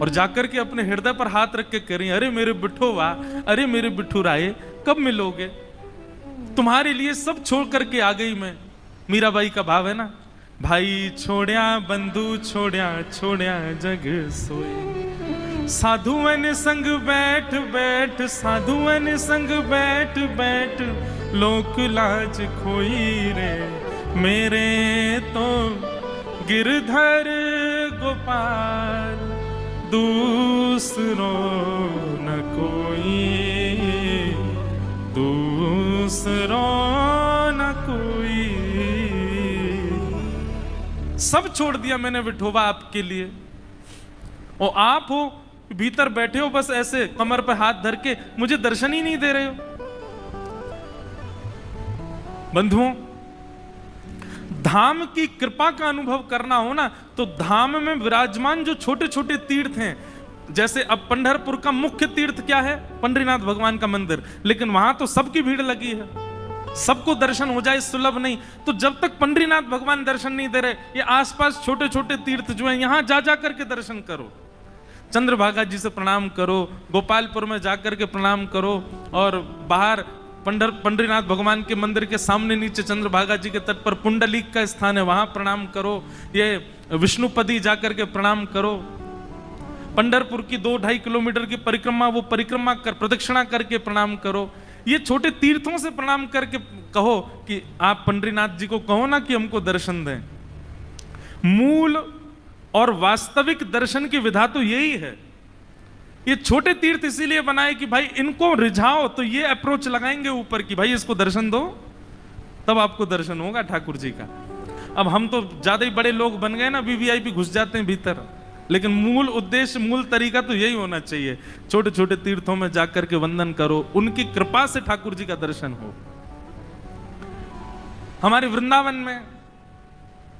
और जाकर के अपने हृदय पर हाथ रख के कह रही हैं, अरे मेरे बिठोवा, अरे मेरे बिठू राय, कब मिलोगे? तुम्हारे लिए सब छोड़ करके आ गई मैं। मीराबाई का भाव है ना, भाई छोड़या बंधु छोड़या, छोड़या जग सोए, साधुअन संग बैठ बैठ, साधुअन संग बैठ बैठ, लोक लाज खोई रे, मेरे तो गिरधर गोपाल दूसरो न कोई, दूसरो न कोई। सब छोड़ दिया मैंने विठोबा आपके लिए, और आप हो भीतर बैठे हो बस ऐसे कमर पे हाथ धर के, मुझे दर्शन ही नहीं दे रहे हो। बंधुओं, धाम की कृपा का अनुभव करना हो ना, तो धाम में विराजमान जो छोटे छोटे तीर्थ हैं, जैसे अब पंढरपुर का मुख्य तीर्थ क्या है? पंडरीनाथ भगवान का मंदिर, लेकिन वहां तो सबकी भीड़ लगी है, सबको दर्शन हो जाए सुलभ नहीं। तो जब तक पंडरीनाथ भगवान दर्शन नहीं दे रहे, ये आसपास छोटे छोटे तीर्थ जो हैं, यहां जा जा करके दर्शन करो। चंद्रभागा जी से प्रणाम करो, गोपालपुर में जाकर के प्रणाम करो, और बाहर पंडरीनाथ भगवान के मंदिर के सामने नीचे चंद्रभागा जी के तट पर पुंडलीक का स्थान है, वहां प्रणाम करो। ये विष्णुपदी जाकर के प्रणाम करो। पंढरपुर की 2-2.5 किलोमीटर की परिक्रमा, वो परिक्रमा कर प्रदक्षिणा करके प्रणाम करो। ये छोटे तीर्थों से प्रणाम करके कहो कि आप पंडरीनाथ जी को कहो ना कि हमको दर्शन दें। मूल और वास्तविक दर्शन की विधा तो यही है। ये छोटे तीर्थ इसीलिए बनाए कि भाई इनको रिझाओ, तो ये अप्रोच लगाएंगे ऊपर की भाई इसको दर्शन दो, तब आपको दर्शन होगा ठाकुर जी का। अब हम तो ज्यादा ही बड़े लोग बन गए ना, वीवीआईपी घुस जाते हैं भीतर, लेकिन मूल उद्देश्य, मूल तरीका तो यही होना चाहिए। छोटे छोटे तीर्थों में जाकर के वंदन करो, उनकी कृपा से ठाकुर जी का दर्शन हो। हमारे वृंदावन में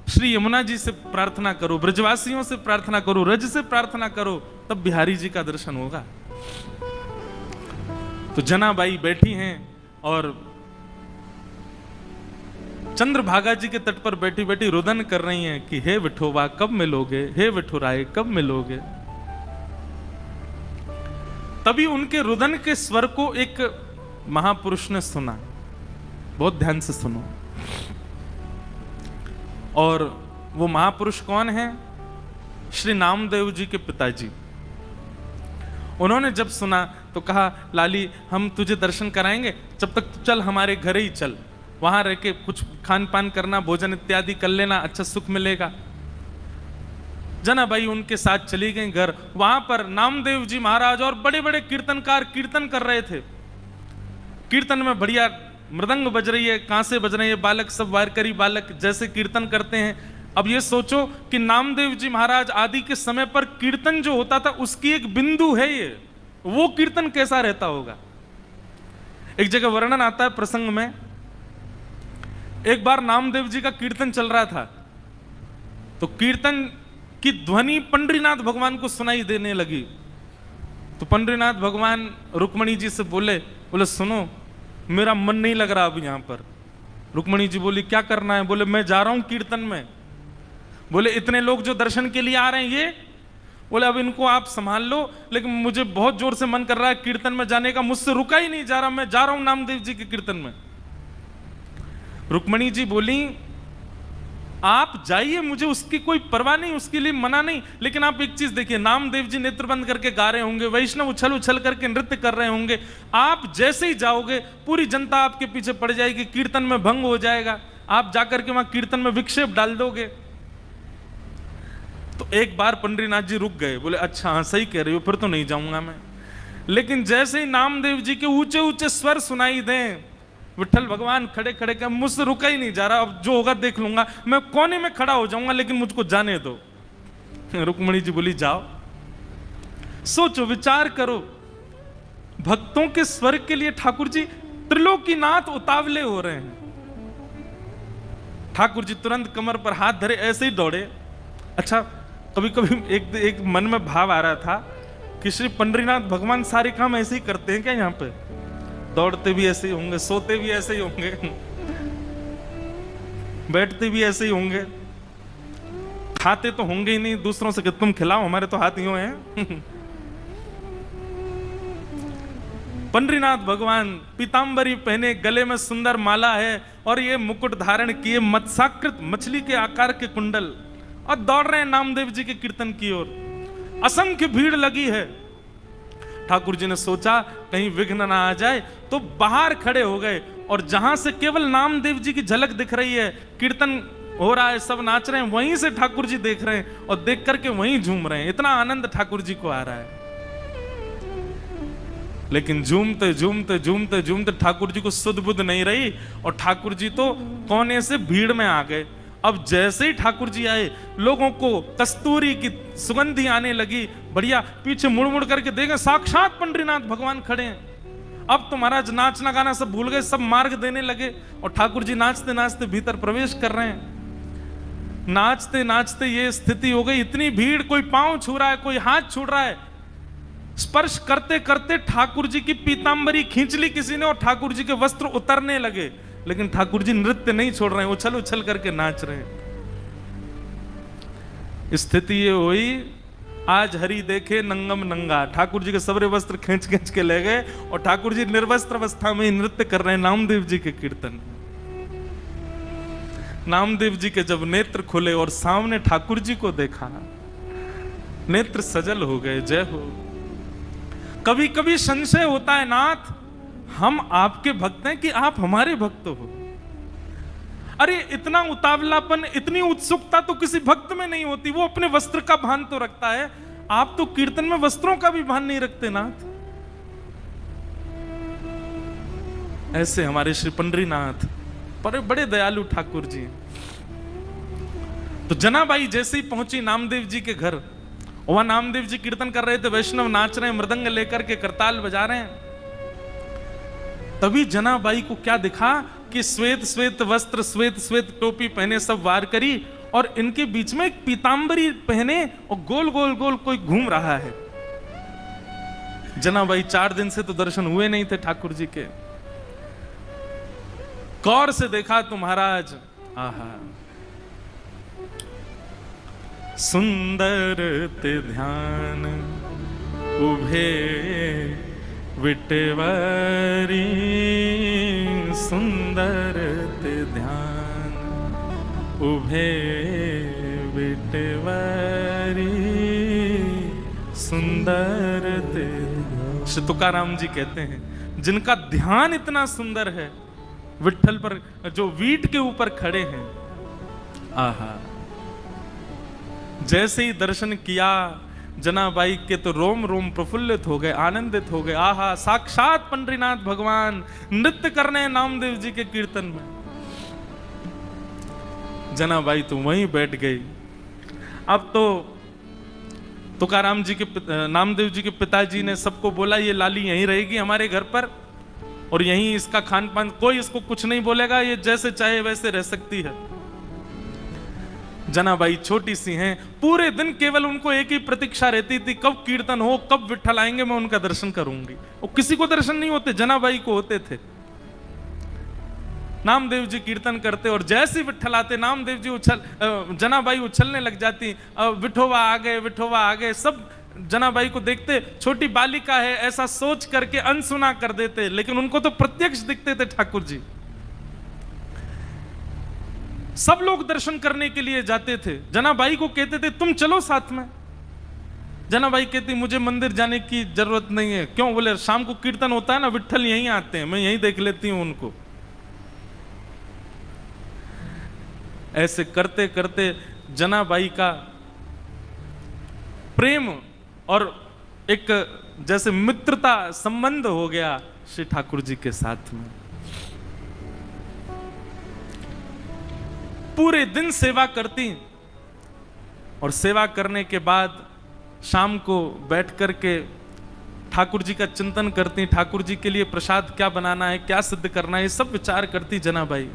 श्री यमुना जी से प्रार्थना करो, ब्रजवासियों से प्रार्थना करो, रज से प्रार्थना करो, तब बिहारी जी का दर्शन होगा। तो जनाबाई बैठी हैं और चंद्रभागा जी के तट पर बैठी बैठी रुदन कर रही हैं कि हे विठोबा कब मिलोगे, हे विठुराय कब मिलोगे। तभी उनके रुदन के स्वर को एक महापुरुष ने सुना। बहुत ध्यान से सुनो। और वो महापुरुष कौन है? श्री नामदेव जी के पिताजी। उन्होंने जब सुना तो कहा, लाली हम तुझे दर्शन कराएंगे, जब तक चल हमारे घर ही चल, वहां रह के कुछ खान पान करना, भोजन इत्यादि कर लेना, अच्छा सुख मिलेगा। जनाबाई उनके साथ चली गई घर। वहां पर नामदेव जी महाराज और बड़े बड़े कीर्तनकार कीर्तन कर रहे थे। कीर्तन में बढ़िया मृदंग बज रही है, कांसे बज रहे हैं, बालक सब वारकरी बालक जैसे कीर्तन करते हैं। अब ये सोचो कि नामदेव जी महाराज आदि के समय पर कीर्तन जो होता था उसकी एक बिंदु है ये, वो कीर्तन कैसा रहता होगा। एक जगह वर्णन आता है प्रसंग में, एक बार नामदेव जी का कीर्तन चल रहा था, तो कीर्तन की ध्वनि पंडरीनाथ भगवान को सुनाई देने लगी। तो पंडरीनाथ भगवान रुक्मणी जी से बोले सुनो मेरा मन नहीं लग रहा अब यहां पर। रुक्मणी जी बोली क्या करना है? बोले मैं जा रहा हूं कीर्तन में। बोले इतने लोग जो दर्शन के लिए आ रहे हैं ये? बोले अब इनको आप संभाल लो, लेकिन मुझे बहुत जोर से मन कर रहा है कीर्तन में जाने का, मुझसे रुका ही नहीं जा रहा, मैं जा रहा हूं नामदेव जी के कीर्तन में। रुक्मणी जी बोली आप जाइए, मुझे उसकी कोई परवाह नहीं, उसके लिए मना नहीं, लेकिन आप एक चीज देखिए, नामदेव जी नेत्र बंद करके गा रहे होंगे, वैष्णव उछल उछल करके नृत्य कर रहे होंगे, आप जैसे ही जाओगे पूरी जनता आपके पीछे पड़ जाएगी, कीर्तन में भंग हो जाएगा, आप जाकर के वहां कीर्तन में विक्षेप डाल दोगे। तो एक बार पंडरीनाथ जी रुक गए, बोले अच्छा हाँ सही कह रही हो, फिर तो नहीं जाऊंगा मैं। लेकिन जैसे ही नामदेव जी के ऊंचे ऊंचे स्वर सुनाई दें, विठ्ठल भगवान खड़े खड़े कर, मुझसे रुका ही नहीं जा रहा, अब जो होगा देख लूंगा, मैं कोने में खड़ा हो जाऊंगा, लेकिन मुझको जाने दो। रुक्मणी जी बोली जाओ। सोचो विचार करो, भक्तों के स्वर के लिए ठाकुर जी त्रिलोकीनाथ उतावले हो रहे हैं। ठाकुर जी तुरंत कमर पर हाथ धरे ऐसे ही दौड़े। अच्छा कभी कभी एक मन में भाव आ रहा था कि श्री पंडरीनाथ भगवान सारे काम ऐसे ही करते हैं क्या? यहाँ पे दौड़ते भी ऐसे ही होंगे, सोते भी ऐसे ही होंगे, बैठते भी ऐसे ही होंगे, खाते तो होंगे ही नहीं दूसरों से कि तुम खिलाओ, हमारे तो हाथ यूं हैं। पंडरीनाथ भगवान पीतांबरी पहने, गले में सुंदर माला है और ये मुकुट धारण किए, मत्स्याकृत मछली के आकार के कुंडल, और दौड़ रहे हैं नामदेव जी के कीर्तन की ओर। असंख्य भीड़ लगी है। ठाकुर जी ने सोचा कहीं विघ्न ना आ जाए, तो बाहर खड़े हो गए और जहां से केवल नामदेव जी की झलक दिख रही है, कीर्तन हो रहा है, सब नाच रहे हैं, वहीं से ठाकुर जी देख रहे हैं और देख करके वहीं झूम रहे हैं। इतना आनंद ठाकुर जी को आ रहा है। लेकिन झूमते झूमते झूमते झूमते ठाकुर जी को सुध बुध नहीं रही और ठाकुर जी तो कोने से भीड़ में आ गए। अब जैसे ही ठाकुर जी आए, लोगों को कस्तूरी की सुगंधी आने लगी, बढ़िया। पीछे मुड़ मुड़ करके देखें, साक्षात पंडरीनाथ भगवान खड़े हैं। अब तो महाराज नाचना गाना सब भूल गए, सब मार्ग देने लगे और ठाकुर जी नाचते नाचते भीतर प्रवेश कर रहे हैं। नाचते नाचते ये स्थिति हो गई, इतनी भीड़, कोई पांव छू रहा है, कोई हाथ छू रहा है। स्पर्श करते करते ठाकुर जी की पीतांबरी खींच ली किसी ने और ठाकुर जी के वस्त्र उतरने लगे, लेकिन ठाकुर जी नृत्य नहीं छोड़ रहे हैं, उछल उछल करके नाच रहे हैं। स्थिति ये हुई, आज हरि देखे नंगम नंगा। ठाकुर जी के सबरे वस्त्र खींच खींच के ले गए और ठाकुर जी निर्वस्त्र अवस्था में ही नृत्य कर रहे हैं नामदेव जी के कीर्तन। नामदेव जी के जब नेत्र खुले और सामने ठाकुर जी को देखा, नेत्र सजल हो गए। जय हो। कभी कभी संशय होता है, नाथ हम आपके भक्त हैं कि आप हमारे भक्त हो। अरे इतना उतावलापन, इतनी उत्सुकता तो किसी भक्त में नहीं होती। वो अपने वस्त्र का भान तो रखता है, आप तो कीर्तन में वस्त्रों का भी भान नहीं रखते नाथ। ऐसे हमारे श्री पंडरीनाथ बड़े दयालु ठाकुर जी। तो जनाबाई जैसे ही पहुंची नामदेव जी के घर, वहां नामदेव जी कीर्तन कर रहे थे, वैष्णव नाच रहे हैं, मृदंग लेकर के करताल बजा रहे हैं। तभी जनाबाई को क्या दिखा कि श्वेत श्वेत वस्त्र, श्वेत श्वेत टोपी पहने, सब वार करी और इनके बीच में एक पीतांबरी पहने और गोल गोल गोल कोई घूम रहा है। जनाबाई 4 दिन से तो दर्शन हुए नहीं थे ठाकुर जी के। गौर से देखा तो महाराज, आहा, सुंदर ते ध्यान उभे विटवारी, सुंदर ते ध्यान उभे विटवारी, सुंदर ते। श्री तुकाराम जी कहते हैं, जिनका ध्यान इतना सुंदर है, विट्ठल पर जो वीट के ऊपर खड़े हैं, आहा। जैसे ही दर्शन किया जनाबाई के तो रोम रोम प्रफुल्लित हो गए, आनंदित हो गए। आहा, साक्षात पंडरीनाथ भगवान नृत्य कर रहे हैं नामदेव जी के कीर्तन में। जनाबाई तो वहीं बैठ गई। अब तो तुकाराम जी के नामदेव जी के पिताजी ने सबको बोला, ये लाली यहीं रहेगी हमारे घर पर और यहीं इसका खान पान, कोई इसको कुछ नहीं बोलेगा, ये जैसे चाहे वैसे रह सकती है। जनाबाई छोटी सी हैं, पूरे दिन केवल उनको एक ही प्रतीक्षा रहती थी, कब कीर्तन हो, कब विट्ठल आएंगे, मैं उनका दर्शन करूंगी। और किसी को दर्शन नहीं होते, जनाबाई को होते थे। नामदेव जी कीर्तन करते और जैसे विट्ठल आते, नामदेव जी जनाबाई उछलने लग जाती, विठोबा आ गए, विठोबा आ गए। सब जनाबाई को देखते, छोटी बालिका है ऐसा सोच करके अनसुना कर देते, लेकिन उनको तो प्रत्यक्ष दिखते थे ठाकुर जी। सब लोग दर्शन करने के लिए जाते थे। जनाबाई को कहते थे तुम चलो साथ में। जनाबाई कहती मुझे मंदिर जाने की जरूरत नहीं है। क्यों? बोले शाम को कीर्तन होता है ना, विट्ठल यहीं आते हैं, मैं यहीं देख लेती हूं उनको। ऐसे करते करते जनाबाई का प्रेम और एक जैसे मित्रता संबंध हो गया श्री ठाकुर जी के साथ में। पूरे दिन सेवा करती और सेवा करने के बाद शाम को बैठ करके ठाकुर जी का चिंतन करती, ठाकुर जी के लिए प्रसाद क्या बनाना है, क्या सिद्ध करना है, ये सब विचार करती जनाबाई।